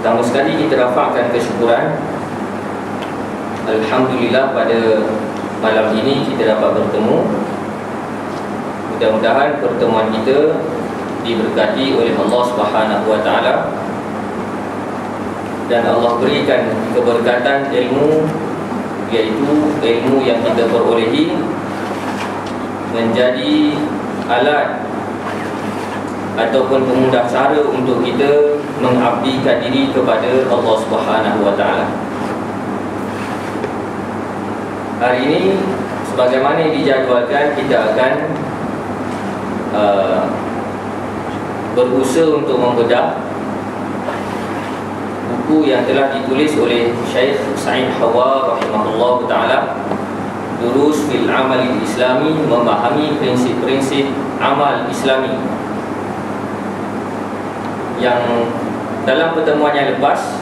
Pertama sekali kita rafakkan kesyukuran. Alhamdulillah pada malam ini kita dapat bertemu. Mudah-mudahan pertemuan kita diberkati oleh Allah Subhanahu wa taala dan Allah berikan keberkatan ilmu, iaitu ilmu yang kita perolehi menjadi alat ataupun pemudah cara untuk kita mengabdikan diri kepada Allah Subhanahu wa taala. Hari ini sebagaimana dijadualkan, kita akan berusaha untuk membedah buku yang telah ditulis oleh Syekh Sa'id Hawa rahimahullah ta'ala, Durus fil Amal Islami, memahami prinsip-prinsip amal Islami, yang dalam pertemuan yang lepas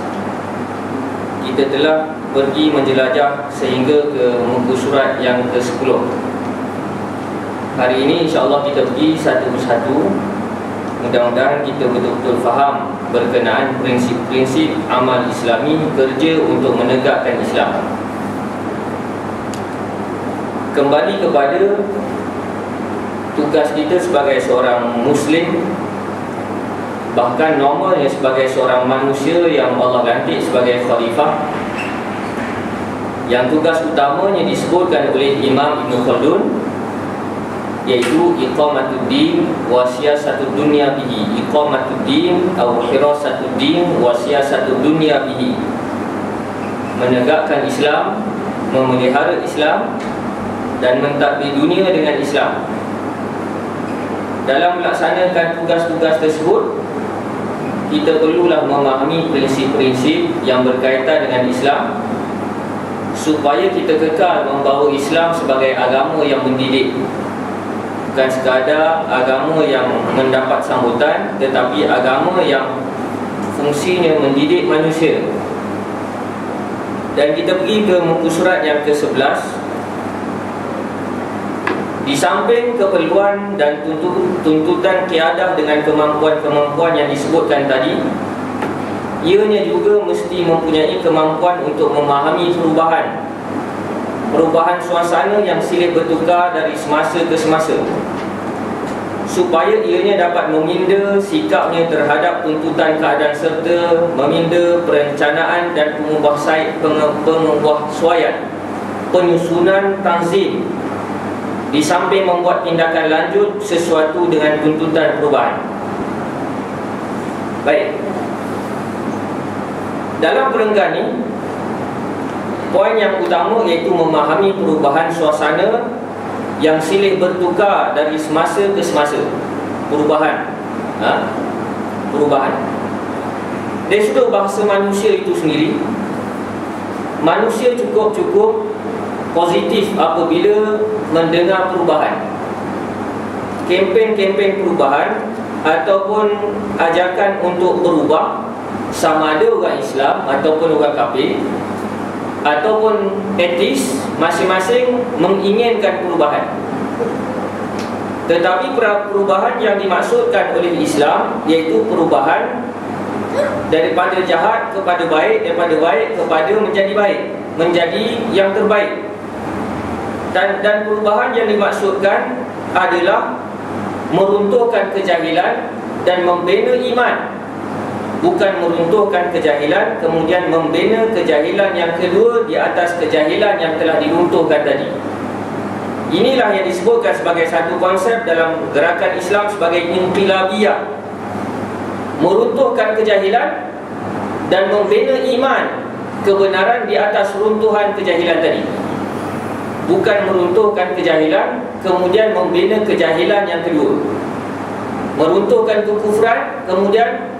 kita telah pergi menjelajah sehingga ke muka surat yang ke-10. Hari ini insya-Allah kita pergi satu persatu. Mudah-mudahan kita betul-betul faham berkenaan prinsip-prinsip amal Islami, kerja untuk menegakkan Islam. Kembali kepada tugas kita sebagai seorang Muslim, bahkan normalnya sebagai seorang manusia yang Allah lantik sebagai khalifah, yang tugas utamanya disebutkan oleh Imam Ibn Khaldun, iaitu iqamatuddin wa siyasatud dunya bihi. Iqamatuddin atau hirasatuddin wa siyasatud dunya bihi, menegakkan Islam, memelihara Islam dan mentadbir dunia dengan Islam. Dalam melaksanakan tugas-tugas tersebut, kita perlulah memahami prinsip-prinsip yang berkaitan dengan Islam, supaya kita kekal membawa Islam sebagai agama yang mendidik, bukan sekadar agama yang mendapat sambutan, tetapi agama yang fungsinya mendidik manusia. Dan kita pergi ke muka surat yang ke-11. Di samping keperluan dan tuntutan kiadah dengan kemampuan-kemampuan yang disebutkan tadi, ianya juga mesti mempunyai kemampuan untuk memahami perubahan suasana yang silih bertukar dari semasa ke semasa, supaya ianya dapat meminda sikapnya terhadap tuntutan keadaan serta meminda perencanaan dan penguasaian, penyusunan tanzim, di samping membuat tindakan lanjut sesuatu dengan tuntutan perubahan. Baik, dalam perenggan ini, poin yang utama iaitu memahami perubahan suasana yang silih bertukar dari semasa ke semasa. Perubahan. Dari sudut bahasa manusia itu sendiri, manusia cukup positif apabila mendengar perubahan, kempen-kempen perubahan ataupun ajakan untuk berubah, sama ada orang Islam ataupun orang kafir ataupun etis, masing-masing menginginkan perubahan. Tetapi perubahan yang dimaksudkan oleh Islam iaitu perubahan daripada jahat kepada baik, daripada baik kepada menjadi baik, menjadi yang terbaik. Dan perubahan yang dimaksudkan adalah meruntuhkan kejahilan dan membina iman, bukan meruntuhkan kejahilan kemudian membina kejahilan yang kedua di atas kejahilan yang telah diruntuhkan tadi. Inilah yang disebutkan sebagai satu konsep dalam gerakan Islam sebagai inqilabiyah, meruntuhkan kejahilan dan membina iman, kebenaran di atas runtuhan kejahilan tadi, bukan meruntuhkan kejahilan kemudian membina kejahilan yang kedua, meruntuhkan kekufuran kemudian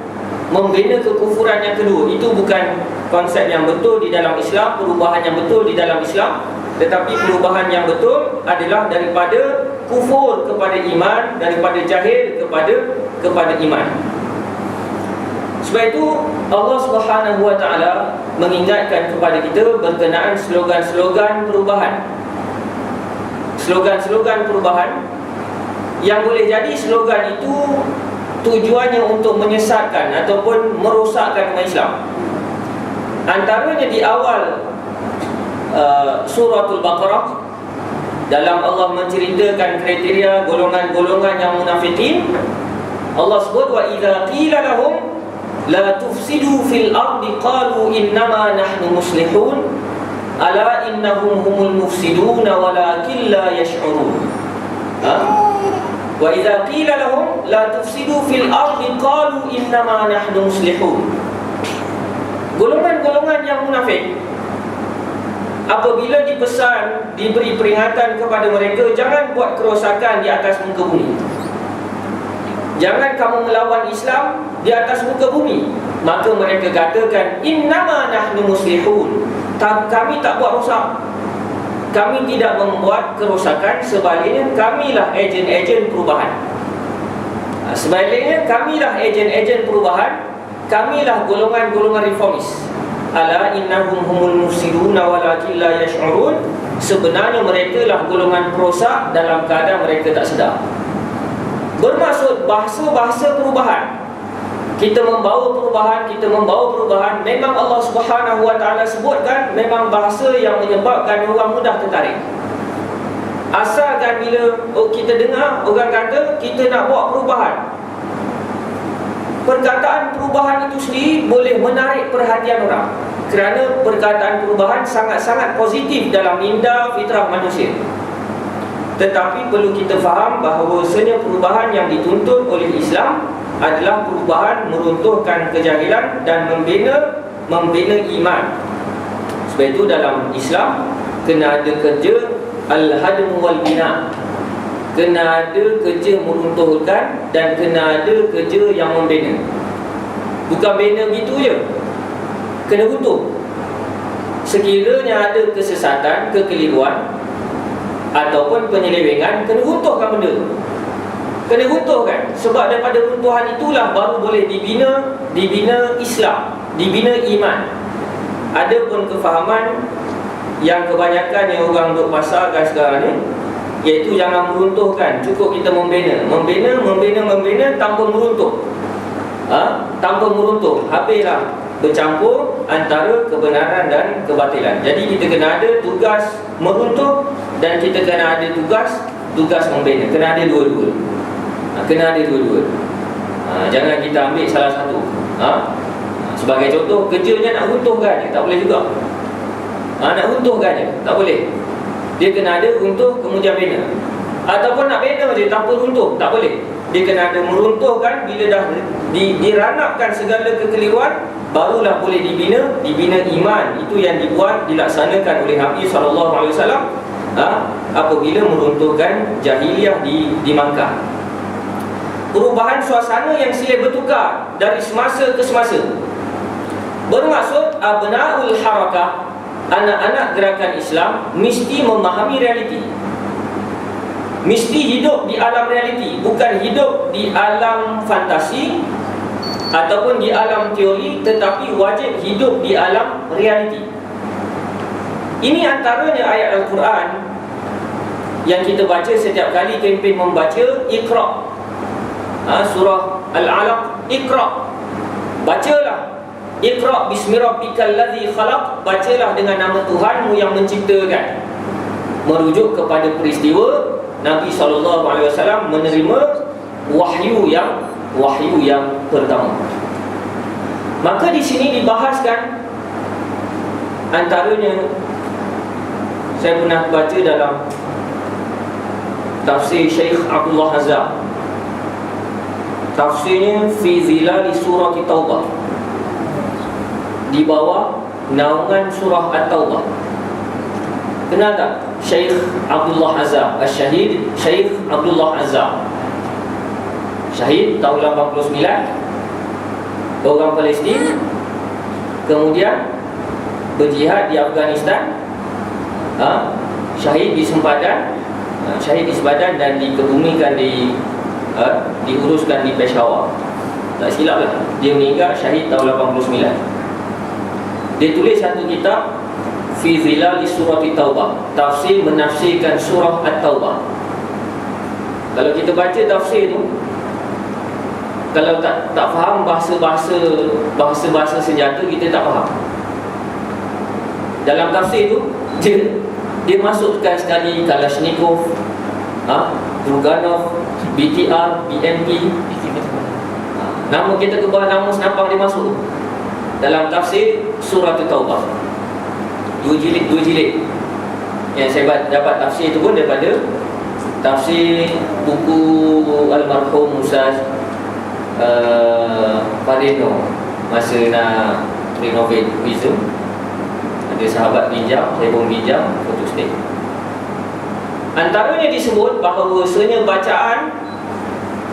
membina kekufuran yang kedua. Itu bukan konsep yang betul di dalam Islam, perubahan yang betul di dalam Islam. Tetapi perubahan yang betul adalah daripada kufur kepada iman, daripada jahil kepada iman. Sebab itu Allah Subhanahu wa taala mengingatkan kepada kita berkenaan slogan-slogan perubahan. Slogan-slogan perubahan yang boleh jadi slogan itu tujuannya untuk menyesatkan ataupun merosakkan umat Islam. Antaranya di awal suratul Baqarah, dalam Allah menceritakan kriteria golongan-golongan yang munafikin, Allah sebut wa idza qila lahum la tufsidu fil ardi qalu innama nahnu muslihun ala innahum humul mufsidun walakin la yash'urun. Wa idza qila lahum la tufsidu fil ardi qalu innama nahnu muslihun. Golongan-golongan yang munafik, apabila dipesan, diberi peringatan kepada mereka, jangan buat kerosakan di atas muka bumi, jangan kamu melawan Islam di atas muka bumi, maka mereka katakan innama nahnu muslihun, kami tak buat rosak, kami tidak membuat kerosakan, sebaliknya kamilah ejen-ejen perubahan. Sebaliknya kamilah ejen-ejen perubahan, kamilah golongan-golongan reformis. Ala innahum humul mufsiduna walakin la yash'urun. Sebenarnya mereka lah golongan perosak dalam keadaan mereka tak sedar. Bermaksud bahasa-bahasa perubahan. Kita membawa perubahan, memang Allah Subhanahu wa taala sebutkan memang bahasa yang menyebabkan orang mudah tertarik. Asalkan bila kita dengar orang kata kita nak buat perubahan, perkataan perubahan itu sendiri boleh menarik perhatian orang, kerana perkataan perubahan sangat-sangat positif dalam minda fitrah manusia. Tetapi perlu kita faham bahawasanya perubahan yang dituntut oleh Islam adalah perubahan meruntuhkan kejahilan dan membina iman. Sebab itu dalam Islam kena ada kerja al-hadm wal bina, kena ada kerja meruntuhkan dan kena ada kerja yang membina. Bukan bina gitu je, kena runtuh. Sekiranya ada kesesatan, kekeliruan ataupun penyelewengan, kena runtuhkan benda tu, kena runtuhkan. Sebab daripada runtuhan itulah baru boleh dibina Islam, dibina iman. Ada pun kefahaman yang kebanyakan yang orang duk pasarkan sekarang ni, iaitu jangan meruntuhkan, cukup kita membina tanpa meruntuh. Tanpa meruntuh, habislah bercampur antara kebenaran dan kebatilan. Jadi kita kena ada tugas meruntuh dan kita kena ada tugas membina. Kena ada dua-dua. Jangan kita ambil salah satu. Sebagai contoh, kerjanya nak runtuhkan je, tak boleh juga. Nak runtuhkan je, tak boleh. Dia kena ada runtuh kemudian bina. Ataupun nak bina je tanpa runtuh, tak boleh. Dia kena ada meruntuhkan. Bila dah diranapkan segala kekeliruan, barulah boleh dibina iman. Itu yang dilaksanakan oleh Nabi SAW apabila meruntuhkan jahiliyah di Makkah. Perubahan suasana yang silih bertukar dari semasa ke semasa. Bermaksud abna'ul harakah, anak-anak gerakan Islam mesti memahami realiti, mesti hidup di alam realiti, bukan hidup di alam fantasi ataupun di alam teori, tetapi wajib hidup di alam realiti. Ini antaranya ayat Al-Quran yang kita baca setiap kali kempen membaca Iqra. Surah Al-Alaq, Iqra, bacalah. Iqra bismi rabbikal ladzi khalaq, bacalah dengan nama Tuhanmu yang menciptakan. Merujuk kepada peristiwa Nabi SAW menerima wahyu yang pertama. Maka di sini dibahaskan, antaranya saya pernah baca dalam tafsir Syekh Abdullah Azhar, tafsirnya fi zilali surah Taubah, di bawah naungan surah At-Taubah. Kenal tak Syekh Abdullah Azhar, Syahid Syekh Abdullah Azhar, syahid tahun 89, orang Palestin, kemudian berjihad di Afghanistan, syahid di sempadan, dan dikebumikan diuruskan di Peshawar. Tak silap lah, dia meninggal syahid tahun 89. Dia tulis satu kitab Fi Zilali Surah Taubah, tafsir menafsirkan surah At-Taubah. Kalau kita baca tafsir tu, Kalau tak faham bahasa senjata, kita tak faham. Dalam tafsir tu dia masukkan sekali Kalashnikov, Druganov, BTR, BMP. Nama kita kebal, nama senapang dia masuk dalam tafsir surah Taubah. Dua jilid. Yang saya dapat tafsir itu pun daripada tafsir buku almarhum Ustaz Farino masa nak renovate Wisdom. Ada sahabat pinjam, saya pun pinjam untuk stay. Antaranya disebut bahawasanya bacaan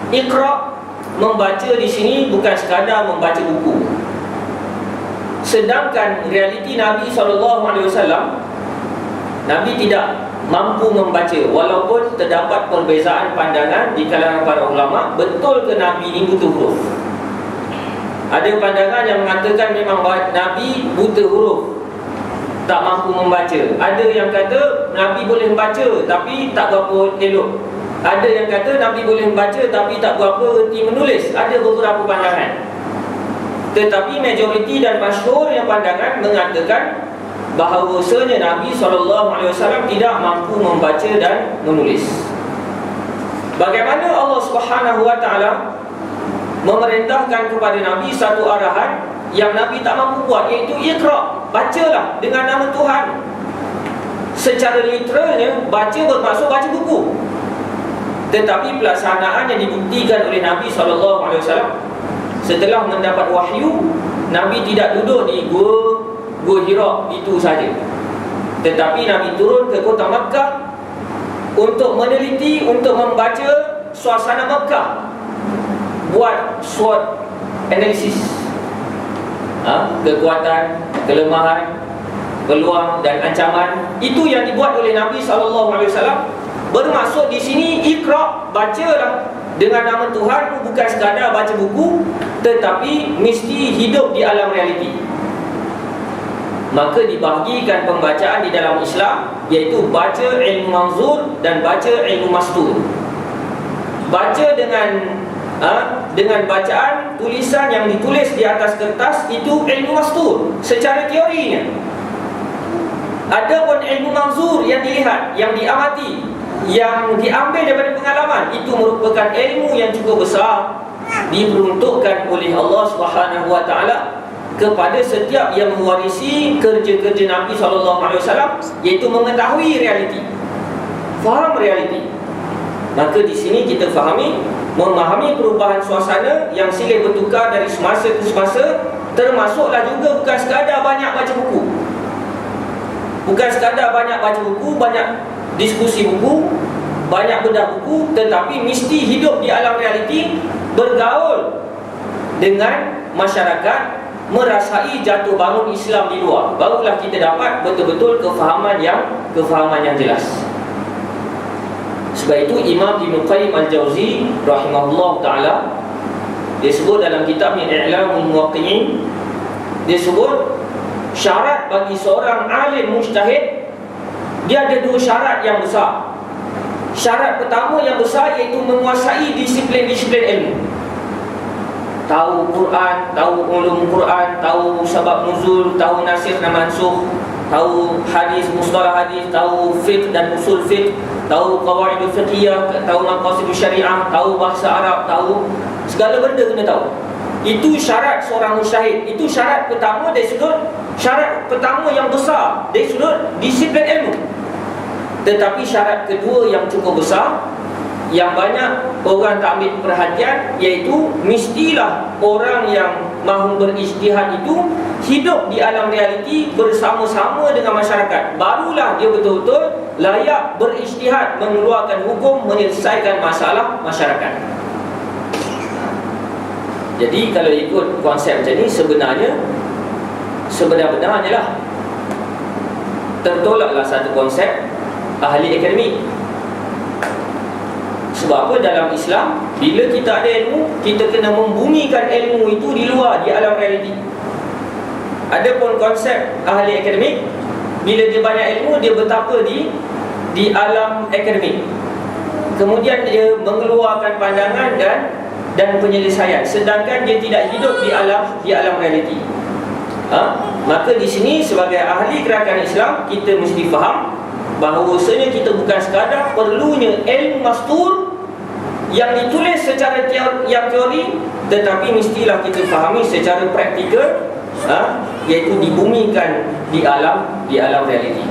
Iqra, membaca di sini bukan sekadar membaca buku. Sedangkan realiti Nabi SAW, Nabi tidak mampu membaca. Walaupun terdapat perbezaan pandangan di kalangan para ulama, betul ke Nabi ini buta huruf? Ada pandangan yang mengatakan memang Nabi buta huruf, tak mampu membaca. Ada yang kata Nabi boleh membaca tapi tak berapa elok. Ada yang kata Nabi boleh membaca tapi tak berapa erti menulis. Ada beberapa pandangan. Tetapi majoriti dan masyhur yang pandangan mengatakan bahawasanya Nabi SAW tidak mampu membaca dan menulis. Bagaimana Allah SWT memerintahkan kepada Nabi satu arahan yang Nabi tak mampu buat, iaitu Iqra, bacalah dengan nama Tuhan. Secara literalnya, baca bermaksud baca buku. Tetapi pelaksanaan yang dibuktikan oleh Nabi SAW, setelah mendapat wahyu, Nabi tidak duduk di Gua Hira itu saja, tetapi Nabi turun ke kota Makkah untuk meneliti, untuk membaca suasana Makkah, buat SWOT analisis, kekuatan, kelemahan, peluang dan ancaman. Itu yang dibuat oleh Nabi SAW. Bermaksud di sini Iqra, bacalah dengan nama Tuhan, bukan sekadar baca buku, tetapi mesti hidup di alam realiti. Maka dibahagikan pembacaan di dalam Islam, iaitu baca ilmu manzur dan baca ilmu mastur. Baca dengan bacaan tulisan yang ditulis di atas kertas, itu ilmu mastur secara teorinya. Adapun ilmu manzur yang dilihat, yang diamati, yang diambil daripada pengalaman, itu merupakan ilmu yang cukup besar, diperuntukkan oleh Allah SWT kepada setiap yang mewarisi kerja-kerja Nabi SAW, iaitu mengetahui realiti, faham realiti. Maka di sini kita memahami perubahan suasana yang silih bertukar dari semasa ke semasa. Termasuklah juga bukan sekadar banyak baca buku, bukan sekadar banyak baca buku, banyak diskusi buku, banyak bedah buku, tetapi mesti hidup di alam realiti, bergaul dengan masyarakat, merasai jatuh bangun Islam di luar. Barulah kita dapat betul-betul kefahaman yang jelas. Sebab itu Imam Ibn Qayyim Al-Jauzi rahimahullah ta'ala, dia sebut dalam kitabnya I'lamul Muwaqqi'in, dia sebut syarat bagi seorang alim mujtahid, dia ada dua syarat yang besar. Syarat pertama yang besar iaitu menguasai disiplin-disiplin ilmu. Tahu Quran, tahu ulum Quran, tahu sebab nuzul, tahu nasikh dan mansukh, tahu hadis, mustalah hadis, tahu fiqh dan usul fiqh, tahu qawaidul fiqhiyah, tahu maqasidus syariah, tahu bahasa Arab, tahu segala benda kena tahu. Itu syarat seorang mujtahid. Itu syarat pertama dari sudut, syarat pertama yang besar dari sudut disiplin ilmu. Tetapi syarat kedua yang cukup besar, yang banyak orang tak ambil perhatian, iaitu mestilah orang yang mahu berijtihad itu hidup di alam realiti bersama-sama dengan masyarakat. Barulah dia betul-betul layak berijtihad, mengeluarkan hukum, menyelesaikan masalah masyarakat. Jadi kalau ikut konsep macam ni, sebenar-benarnya lah tertolaklah satu konsep ahli akademik. Sebab apa? Dalam Islam, bila kita ada ilmu, kita kena membumikan ilmu itu di luar, di alam realiti. Adapun konsep ahli akademik, bila dia banyak ilmu, dia bertapa di alam akademik. Kemudian dia mengeluarkan pandangan dan dan penyelesaian, sedangkan dia tidak hidup di alam realiti. Maka di sini sebagai ahli gerakan Islam, kita mesti faham bahawasanya kita bukan sekadar perlunya ilmu mastur yang ditulis secara teori, tetapi mestilah kita fahami secara praktikal, iaitu dibumikan di alam realiti.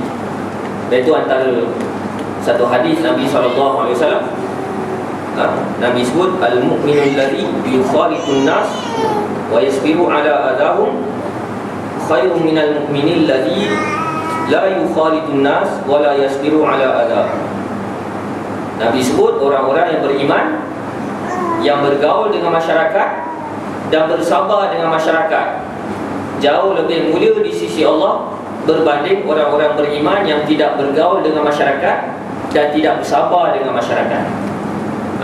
Iaitu antara satu hadis Nabi SAW, Nabi sebut al-mu'minul ladzi yukhalitun nas wa yasbiru ala adahum khairun minal mu'minil ladzi la yukhalitun nas wa la yasbiru ala adahum. Nabi sebut orang-orang yang beriman, yang bergaul dengan masyarakat dan bersabar dengan masyarakat, jauh lebih mulia di sisi Allah berbanding orang-orang beriman yang tidak bergaul dengan masyarakat dan tidak bersabar dengan masyarakat.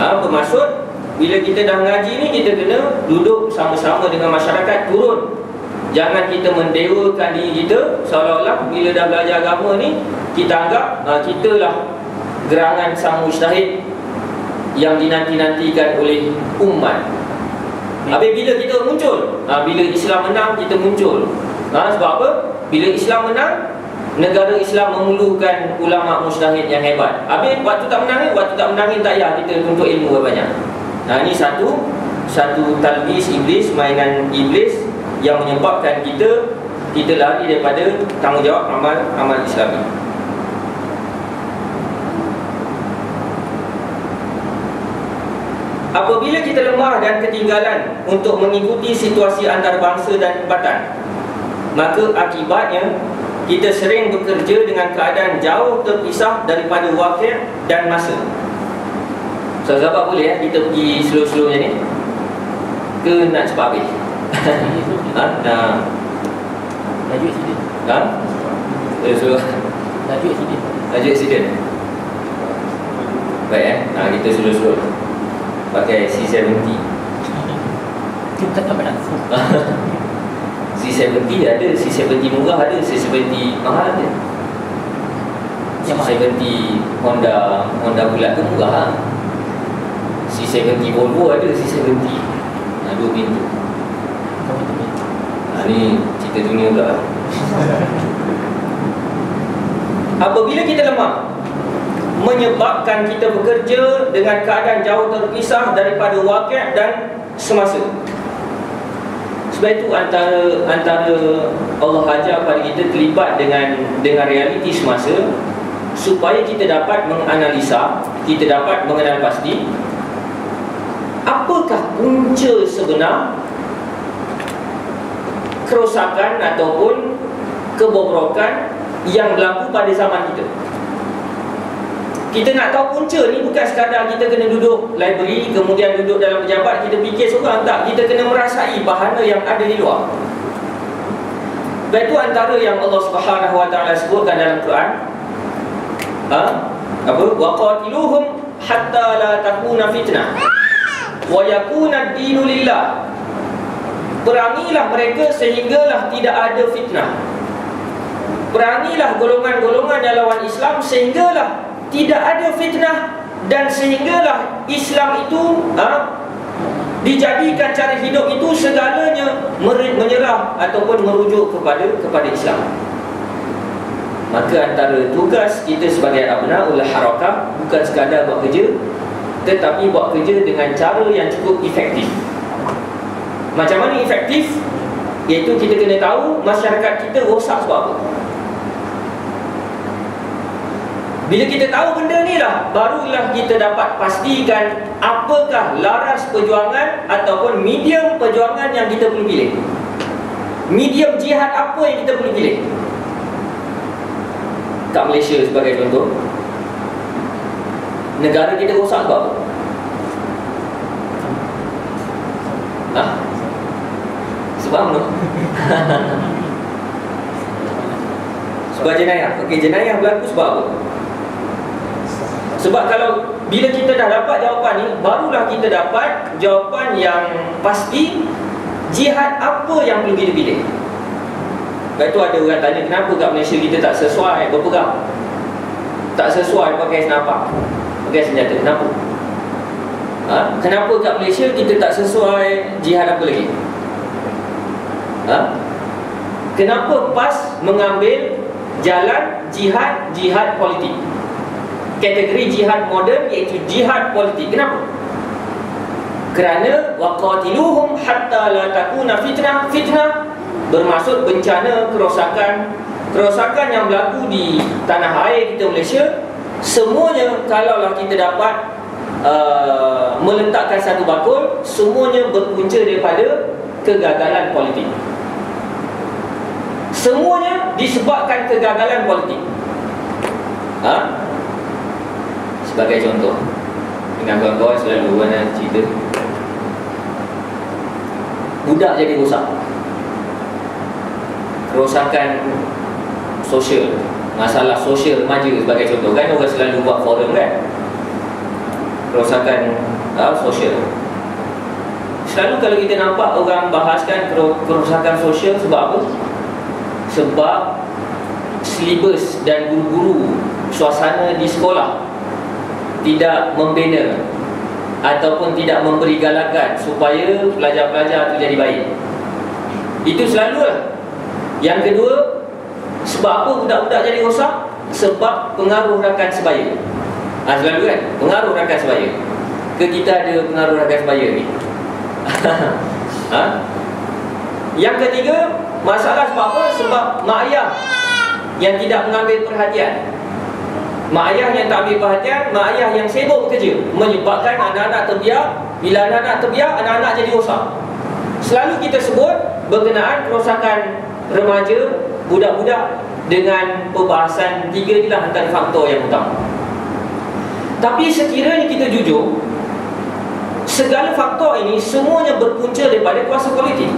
Bermaksud bila kita dah ngaji ni, kita kena duduk sama-sama dengan masyarakat, turun. Jangan kita mendewakan diri kita seolah-olah bila dah belajar agama ni, kita anggap kita lah gerangan sang mujtahid yang dinanti-nantikan oleh umat. Habis bila kita muncul, bila Islam menang, kita muncul. Sebab apa? Bila Islam menang, negara Islam memerlukan ulama mujtahid yang hebat. Habis waktu tak menang tak payah kita tuntut ilmu banyak. Ini satu talbis iblis, mainan iblis yang menyebabkan kita lari daripada tanggungjawab amal Islami. Apabila kita lemah dan ketinggalan untuk mengikuti situasi antarabangsa dan tempatan, maka akibatnya kita sering bekerja dengan keadaan jauh terpisah daripada wakil dan masa. Sahabat boleh kita pergi slow-slow macam ni? Ke nak cepat habis? Laju accident. Slow. Laju accident. Baik kita slow-slow pakai C70. Kita tak berlaku. C70 ada, C70 murah ada, C70 mahal ada. C70 Honda bulat tu murah. C70 Volvo ada, C70 dua pintu. Ni cerita dunia pula. Apabila kita lemah, menyebabkan kita bekerja dengan keadaan jauh terpisah daripada wakil dan semasa. Sebab itu antara Allah ajar pada kita terlibat dengan realiti semasa, supaya kita dapat menganalisa, kita dapat mengenal pasti apakah punca sebenar kerosakan ataupun kebobrokan yang berlaku pada zaman kita. Kita nak tahu punca ni bukan sekadar kita kena duduk library, kemudian duduk dalam pejabat, kita fikir seorang, tak. Kita kena merasai bahana yang ada di luar. Itu antara yang Allah Subhanahu Wa Taala sebutkan dalam Quran. Wa qatiluhum hatta la takuna fitnah wa yakuna ad-dinu lillah. Perangilah mereka sehinggalah tidak ada fitnah. Perangilah golongan-golongan yang lawan Islam sehinggalah tidak ada fitnah, dan sehinggalah Islam itu dijadikan cara hidup itu segalanya menyerah ataupun merujuk kepada Islam. Maka antara tugas kita sebagai abnaul harakah bukan sekadar buat kerja, tetapi buat kerja dengan cara yang cukup efektif. Macam mana efektif? Iaitu kita kena tahu masyarakat kita rosak sebab apa. Bila kita tahu benda ni lah, barulah kita dapat pastikan apakah laras perjuangan ataupun medium perjuangan yang kita perlu pilih. Medium jihad apa yang kita perlu pilih. Kat Malaysia sebagai contoh, negara kita rosak sebab apa? Sebab apa? Sebab jenayah. Okey, jenayah berlaku sebab apa? Sebab kalau bila kita dah dapat jawapan ni, barulah kita dapat jawapan yang pasti jihad apa yang perlu kita pilih. Lepas tu ada orang tanya, kenapa kat Malaysia kita tak sesuai berperang, tak sesuai pakai senapan, pakai senjata, kenapa? Kenapa kat Malaysia kita tak sesuai jihad apa lagi? Kenapa PAS mengambil jalan jihad politik? Kategori jihad moden iaitu jihad politik. Kenapa? Kerana waqatiluhum hatta la takuna fitnah. Fitnah bermaksud bencana, kerosakan yang berlaku di tanah air kita Malaysia. Semuanya kalaulah kita dapat meletakkan satu bakul, semuanya berpunca daripada kegagalan politik. Semuanya disebabkan kegagalan politik. Sebagai contoh, dengan kawan-kawan selalu cerita budak jadi rosak, kerosakan sosial, masalah sosial remaja sebagai contoh. Kan orang selalu buat forum kan, kerosakan sosial. Selalu kalau kita nampak orang bahaskan kerosakan sosial, sebab apa? Sebab silibus dan guru-guru, suasana di sekolah tidak membina ataupun tidak memberi galakan supaya pelajar-pelajar itu jadi baik. Itu selalulah. Yang kedua, sebab apa budak-budak jadi rosak? Sebab pengaruh rakan sebaya. Selalu kan, pengaruh rakan sebaya. Ke kita ada pengaruh rakan sebaya ni? Yang ketiga, masalah sebab apa? Sebab mak ayah yang tidak mengambil perhatian. Mak ayah yang tak ambil perhatian, mak ayah yang sibuk bekerja, menyebabkan anak-anak terbiar. Bila anak-anak terbiar, anak-anak jadi rosak. Selalu kita sebut berkenaan kerosakan remaja, budak-budak, dengan perbahasan tiga inilah antara faktor yang utama. Tapi sekiranya kita jujur, segala faktor ini semuanya berpunca daripada kuasa politik.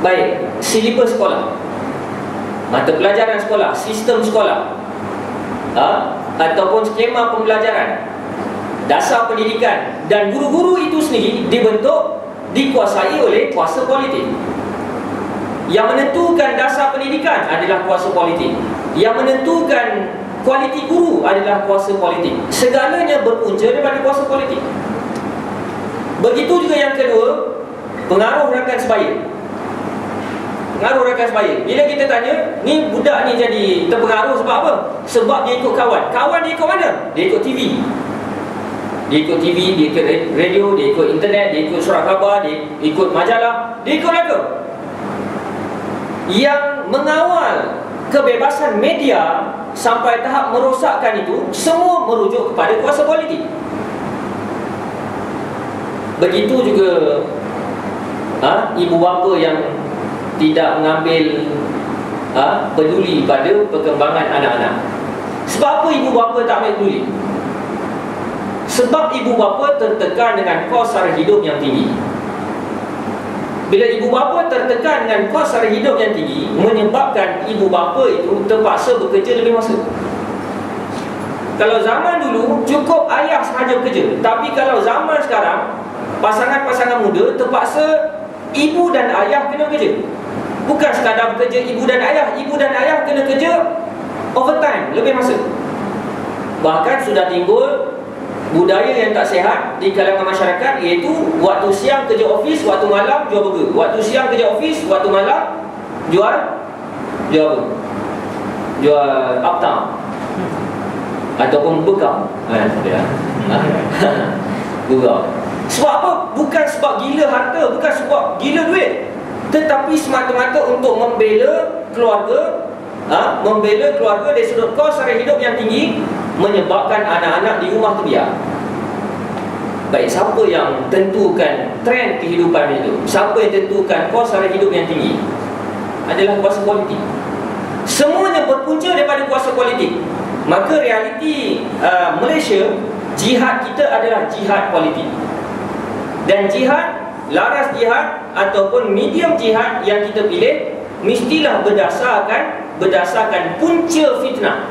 Baik, silibus sekolah, mata pelajaran sekolah, sistem sekolah, ataupun skema pembelajaran, dasar pendidikan, dan guru-guru itu sendiri dikuasai oleh kuasa politik. Yang menentukan dasar pendidikan adalah kuasa politik. Yang menentukan kualiti guru adalah kuasa politik. Segalanya berpunca daripada kuasa politik. Begitu juga yang kedua, pengaruh rakan sebaya. Pengaruh rakan sebaya. Bila kita tanya, ni budak ni jadi terpengaruh sebab apa? Sebab dia ikut kawan. Kawan dia ikut mana? Dia ikut TV. Dia ikut TV, dia ikut radio, dia ikut internet, dia ikut surat khabar, dia ikut majalah, dia ikut lagu. Yang mengawal kebebasan media sampai tahap merosakkan itu, semua merujuk kepada kuasa politik. Begitu juga ibu bapa yang tidak mengambil peduli pada perkembangan anak-anak. Sebab apa ibu bapa tak ambil peduli? Sebab ibu bapa tertekan dengan kos sara hidup yang tinggi. Bila ibu bapa tertekan dengan kos sara hidup yang tinggi, menyebabkan ibu bapa itu terpaksa bekerja lebih masa. Kalau zaman dulu cukup ayah sahaja bekerja, tapi kalau zaman sekarang pasangan-pasangan muda terpaksa ibu dan ayah kena bekerja. Bukan sekadar bekerja ibu dan ayah kena kerja overtime, lebih masa. Bahkan sudah timbul budaya yang tak sihat di kalangan masyarakat, iaitu waktu siang kerja office, waktu malam jual burger. Waktu siang kerja office, waktu malam jual apa? Jual uptown ataupun bekam. Gurau. Sebab apa? Bukan sebab gila harta, bukan sebab gila duit, tetapi semata-mata untuk membela keluarga, membela keluarga dari sudut kos sara hidup yang tinggi, menyebabkan anak-anak di rumah terbiar. Baik, siapa yang tentukan trend kehidupan itu? Siapa yang tentukan kos sara hidup yang tinggi? Adalah kuasa politik. Semuanya berpunca daripada kuasa politik. Maka realiti Malaysia, jihad kita adalah jihad politik. Dan jihad, laras jihad ataupun medium jihad yang kita pilih mestilah berdasarkan punca fitnah,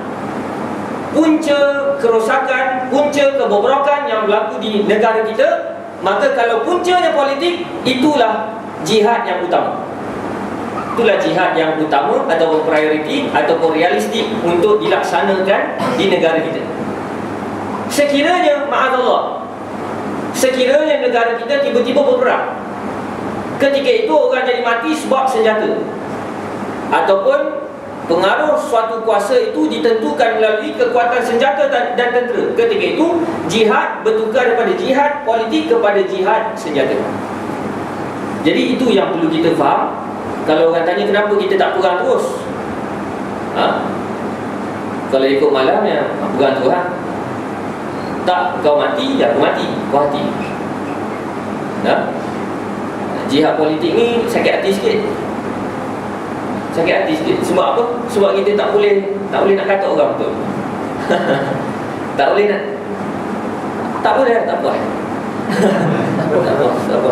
punca kerosakan, punca kebobrokan yang berlaku di negara kita. Maka kalau puncanya politik, itulah jihad yang utama. Itulah jihad yang utama ataupun prioriti ataupun realistik untuk dilaksanakan di negara kita. Sekiranya, ma'azallah, sekiranya negara kita tiba-tiba berperang, ketika itu orang jadi mati sebab senjata, ataupun pengaruh suatu kuasa itu ditentukan melalui kekuatan senjata dan tentera, ketika itu jihad bertukar daripada jihad politik kepada jihad senjata. Jadi itu yang perlu kita faham. Kalau orang tanya kenapa kita tak perang terus, kalau ikut malamnya perang terus, tak, kau mati, aku mati, kau mati. Jihad politik ni sakit hati sikit. Sakit hati sikit. Sebab apa? Sebab kita tak boleh nak kata orang betul. Tak boleh nak. Tak boleh, tak apa. Tak apa.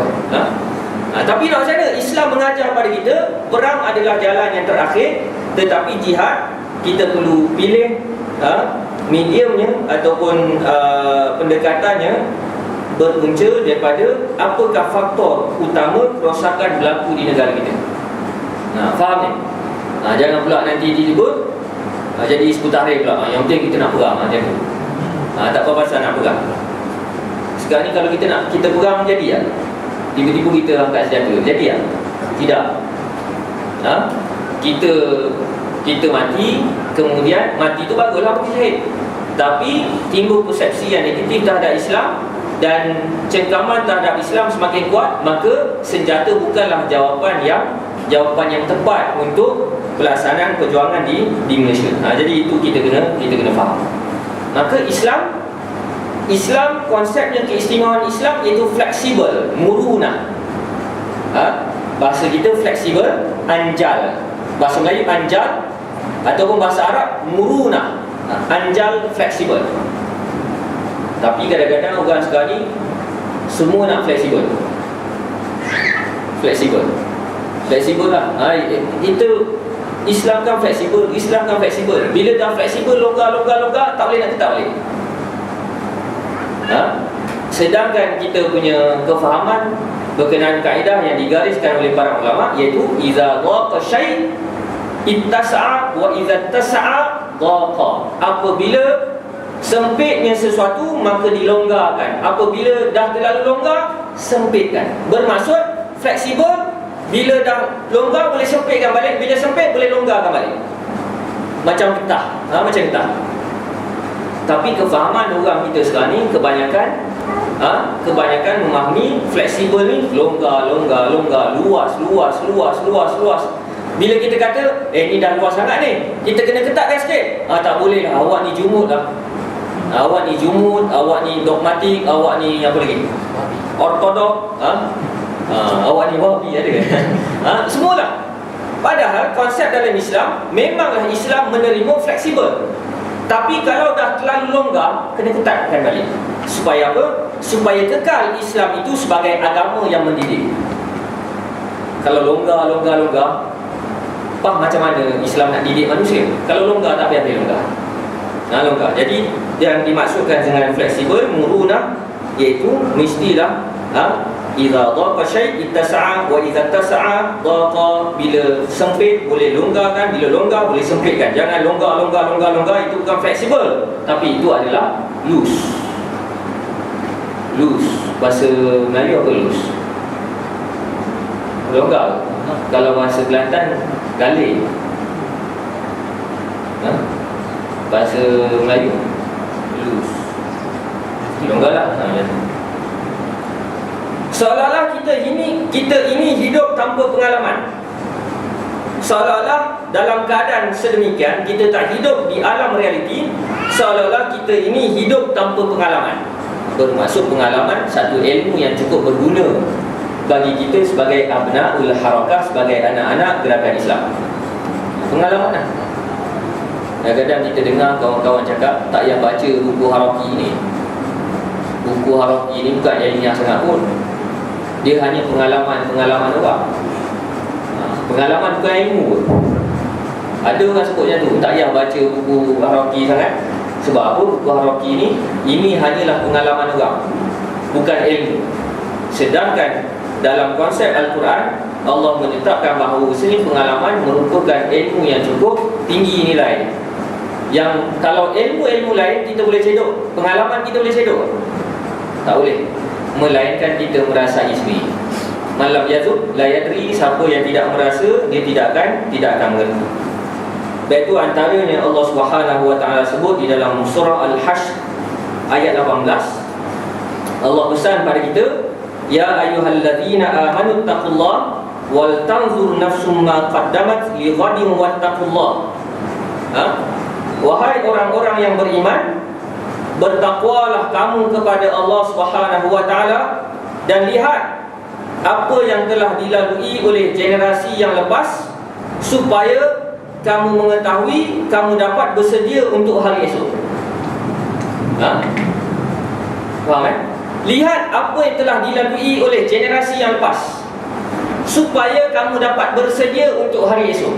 Tapi nak macam mana? Islam mengajar pada kita perang adalah jalan yang terakhir, tetapi jihad kita perlu pilih mediumnya ataupun pendekatannya berpunca daripada apakah faktor utama kerosakan berlaku di negara kita. Faham ni? Jangan pula nanti disebut jadi sekutare pula. Yang penting kita nak perang macam tu. Tak apa pasal nak perang. Sekarang ni kalau kita perang jadi ya. Tiba-tiba kita angkat senjata, jadi ya? Tidak. Kita mati, kemudian mati tu baguslah mati syahid. Tapi timbul persepsi yang negatif terhadap Islam dan cengkaman terhadap Islam semakin kuat, maka senjata bukanlah jawapan yang tepat untuk pelaksanaan perjuangan di Malaysia. Jadi itu kita kena faham. Maka Islam konsepnya, keistimewaan Islam iaitu fleksibel, murunah. Bahasa kita fleksibel, anjal. Bahasa Melayu anjal, ataupun bahasa Arab murunah. Anjal, fleksibel. Tapi kadang-kadang orang sekarang ni semua nak fleksibel. Fleksibel lah. Itu Islam kan fleksibel. Bila dah fleksibel, longgar, tak boleh nak tak boleh. Sedangkan kita punya kefahaman berkenaan kaedah yang digariskan oleh para ulama, iaitu iza dhaqa syai' ittasa'a wa iza tasa'a dhaqa. Apabila sempitnya sesuatu maka dilonggarkan, apabila dah terlalu longgar sempitkan. Bermaksud fleksibel, bila dah longgar boleh sempitkan balik, bila sempit boleh longgarkan balik. Macam getah, macam getah. Tapi kefahaman orang kita sekarang ni kebanyakan memahami fleksibel ni longgar, luas. Bila kita kata ni dah luas sangat ni, kita kena ketatkan sikit. Tak boleh lah, awak ni jumud lah. Awak ni jumud, awak ni dogmatik, awak ni apa lagi? Ortodok, awak ni wahabi ada kan? Semualah. Padahal konsep dalam Islam, memanglah Islam menerima fleksibel. Tapi kalau dah terlalu longgar, kena ketatkan balik. Supaya apa? Supaya kekal Islam itu sebagai agama yang mendidik. Kalau longgar, macam mana Islam nak didik manusia? Kalau longgar tak payah longgar. Longgar. Jadi yang dimaksudkan dengan fleksibel, murunah, iaitu mestilah idza dhaqa syai' ittasa'a wa idza tasa'a dhaqa. Bila sempit boleh longgarkan, bila longgar boleh sempitkan. Jangan longgar, itu bukan fleksibel, tapi itu adalah loose. Bahasa Melayu apa loose? Longgar. Kalau bahasa Kelantan galih. Bahasa Melayu loose. Longgarlah. Seolah-olah kita ini hidup tanpa pengalaman. Seolah-olah dalam keadaan sedemikian kita tak hidup di alam realiti. Seolah-olah kita ini hidup tanpa pengalaman. Bermaksud pengalaman satu ilmu yang cukup berguna bagi kita sebagai abna'ul harakah, sebagai anak-anak gerakan Islam. Pengalaman lah. Kadang-kadang kita dengar kawan-kawan cakap tak payah baca buku haraki ni. Buku haraki ni bukan ilmiah sangat pun. Dia hanya pengalaman orang. Pengalaman bukan ilmu pun. Ada orang sebut macam tu, tak payah baca buku haraki sangat. Sebab apa? Buku haraki ni, ini hanyalah pengalaman orang, bukan ilmu. Sedangkan dalam konsep Al-Quran, Allah menetapkan bahawa seni pengalaman merupakan ilmu yang cukup tinggi nilai. Yang kalau ilmu-ilmu lain kita boleh cedok, pengalaman kita boleh cedok, tak boleh. Melainkan kita merasai sendiri. Malam yazub la yadri, siapa yang tidak merasa dia tidak akan mengerti. Baik, itu antaranya Allah Subhanahu wa taala sebut di dalam surah Al-Hashr ayat 18. Allah pesan pada kita, ya ayyuhalladzina amanu taqullaha wal tanzur nafsum ma qaddamat li ghadin wattaqullah. Wahai orang-orang yang beriman, bertakwalah kamu kepada Allah Subhanahu wa taala dan lihat apa yang telah dilalui oleh generasi yang lepas, supaya kamu mengetahui, kamu dapat bersedia untuk hari esok. Faham kan? Lihat apa yang telah dilalui oleh generasi yang lepas, supaya kamu dapat bersedia untuk hari esok.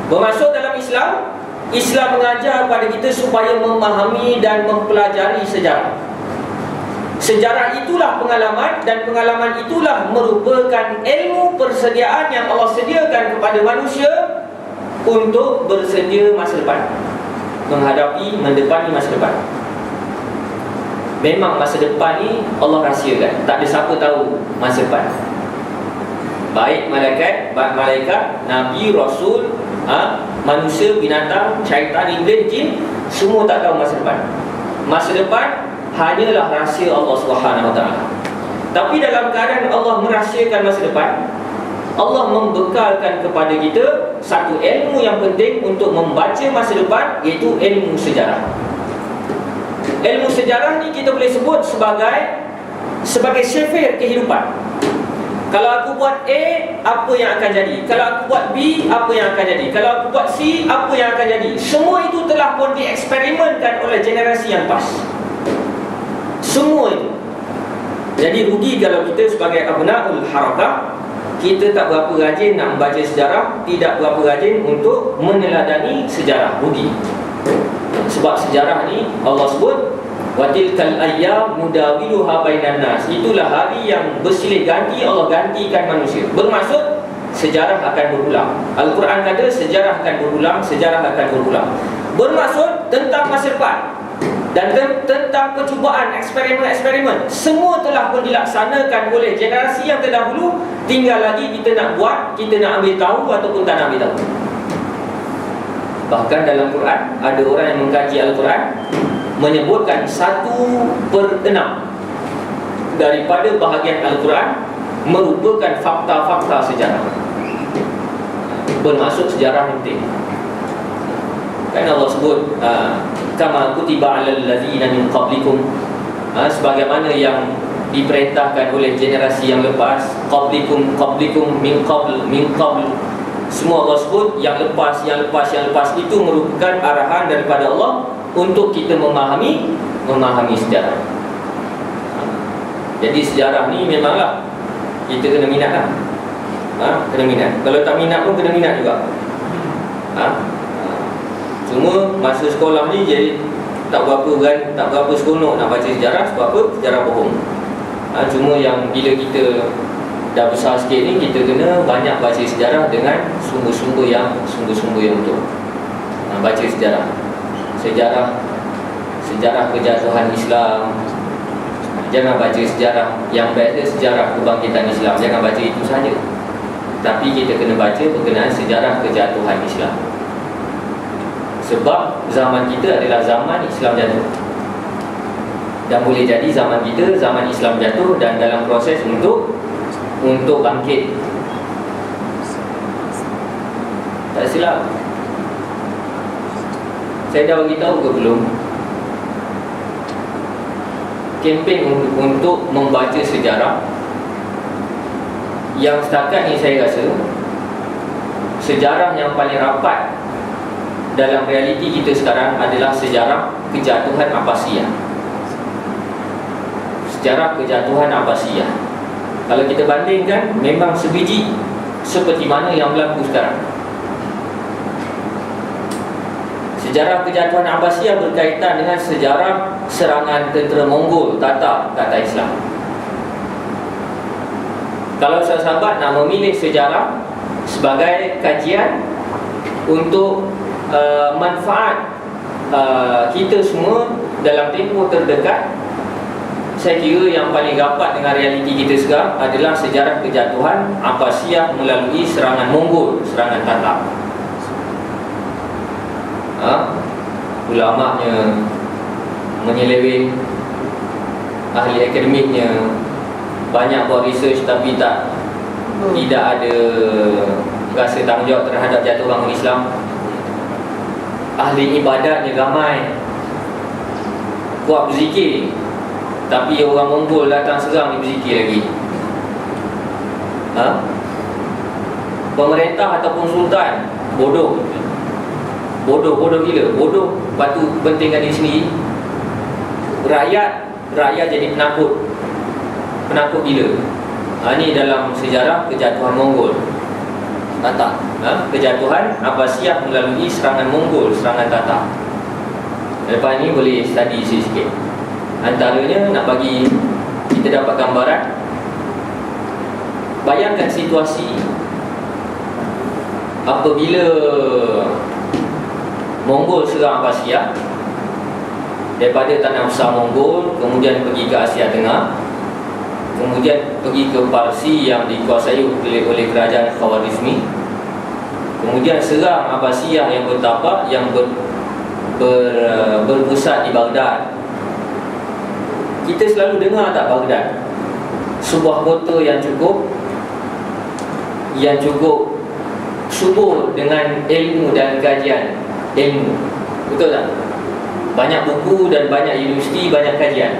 Bermaksud dalam Islam mengajar kepada kita supaya memahami dan mempelajari sejarah. Sejarah itulah pengalaman, dan pengalaman itulah merupakan ilmu persediaan yang Allah sediakan kepada manusia untuk bersedia masa depan, mendepani masa depan. Memang masa depan ni Allah rahsiakan, tak ada siapa tahu masa depan. Baik malaikat, nabi, rasul, manusia, binatang, syaitan, iblis, jin, semua tak tahu masa depan. Masa depan hanyalah rahsia Allah Subhanahu wa taala. Tapi dalam keadaan Allah merahsiakan masa depan, Allah membekalkan kepada kita satu ilmu yang penting untuk membaca masa depan, iaitu ilmu sejarah. Ilmu sejarah ni kita boleh sebut sebagai sifir kehidupan. Kalau aku buat A, apa yang akan jadi? Kalau aku buat B, apa yang akan jadi? Kalau aku buat C, apa yang akan jadi? Semua itu telah pun dieksperimenkan oleh generasi yang lepas. Semua itu. Jadi rugi kalau kita sebagai abna'ul harakah, kita tak berapa rajin nak membaca sejarah, tidak berapa rajin untuk meneladani sejarah. Rugi. Sebab sejarah ni Allah sebut, wa tilkal ayyam nudawiluha bainan nas. Itulah hari yang bersilih ganti, Allah gantikan manusia. Bermaksud sejarah akan berulang. Al-Quran kata sejarah akan berulang, sejarah akan berulang. Bermaksud tentang masa depan dan tentang percubaan, eksperimen-eksperimen, semua telah pun dilaksanakan oleh generasi yang terdahulu. Tinggal lagi kita nak buat, kita nak ambil tahu ataupun tak nak ambil tahu. Bahkan dalam Quran ada orang yang mengkaji Al-Quran menyebutkan 1/6 daripada bahagian Al-Quran merupakan fakta-fakta sejarah. Bermaksud sejarah penting. Kan Allah sebut kama kutiba alal ladzina min qablikum, sebagaimana yang diperintahkan oleh generasi yang lepas. Qablikum, min qabl. Semua Allah sebut yang lepas itu merupakan arahan daripada Allah untuk kita memahami sejarah. Jadi sejarah ni memanglah kita kena minat lah. Kena minat. Kalau tak minat pun kena minat juga. Cuma masa sekolah ni jadi tak berapa seronok nak baca sejarah. Sebab apa? Sejarah bohong. Cuma yang bila kita dah besar sikit ni, kita kena banyak baca sejarah dengan sumber-sumber yang betul. Baca sejarah kejatuhan Islam. Jangan baca sejarah yang biasa, sejarah kebangkitan Islam. Jangan baca itu saja. Tapi kita kena baca berkenaan sejarah kejatuhan Islam. Sebab zaman kita adalah zaman Islam jatuh. Dan boleh jadi zaman kita, zaman Islam jatuh dan dalam proses untuk bangkit. Tak silap. Saya dah beritahu ke belum? Kempen untuk membaca sejarah yang setakat ni saya rasa sejarah yang paling rapat dalam realiti kita sekarang adalah sejarah kejatuhan Abbasiyah. Sejarah kejatuhan Abbasiyah. Kalau kita bandingkan, memang sebiji seperti mana yang berlaku sekarang. Sejarah kejatuhan Abbasiyah berkaitan dengan sejarah serangan tentera Mongol Tatar ke atas Islam. Kalau sahabat nak memilih sejarah sebagai kajian untuk manfaat kita semua dalam tempoh terdekat, saya kira yang paling rapat dengan realiti kita sekarang adalah sejarah kejatuhan Abbasiyah melalui serangan Mongol, serangan Tatar. Ulamanya menyeleweng, ahli akademiknya banyak buat research tapi tidak ada rasa tanggungjawab terhadap jatuh bangun Islam. Ahli ibadatnya ramai, kuat berzikir, tapi orang Mongol datang serang dia berzikir lagi. Pemerintah ataupun sultan bodoh gila, bodoh batu pentingkan diri sendiri. Rakyat jadi penakut gila. Ini dalam sejarah kejatuhan Mongol Tatar, kejatuhan Abbasiyah melalui serangan Mongol, serangan Tatar. Lepas ni boleh study sikit. Antaranya nak bagi kita dapat gambaran. Bayangkan situasi apabila Mongol serang Abbasiyah daripada tanah besar Mongol, kemudian pergi ke Asia Tengah, kemudian pergi ke Parsi yang dikuasai oleh kerajaan Khawarizmi, kemudian serang Abbasiyah yang bertapak, yang berpusat di Baghdad. Kita selalu dengar tak Baghdad, sebuah kota yang cukup subur dengan ilmu dan kajian ilmu, betul tak? Banyak buku dan banyak universiti, banyak kajian.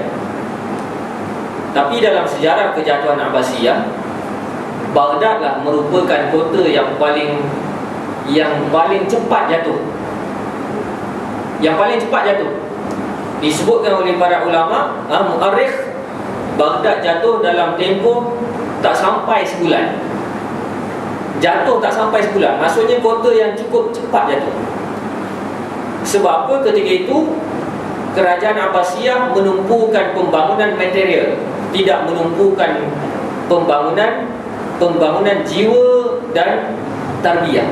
Tapi dalam sejarah kejatuhan Abbasiyah, Baghdad lah merupakan kota yang paling cepat jatuh. Yang paling cepat jatuh. Disebutkan oleh para ulama, mu'arrikh, Baghdad jatuh dalam tempoh tak sampai sebulan. Jatuh tak sampai sebulan, maksudnya kota yang cukup cepat jatuh. Sebab apa? Ketika itu kerajaan Abbasiyah menumpukan pembangunan material, tidak menumpukan pembangunan jiwa dan tarbiyah.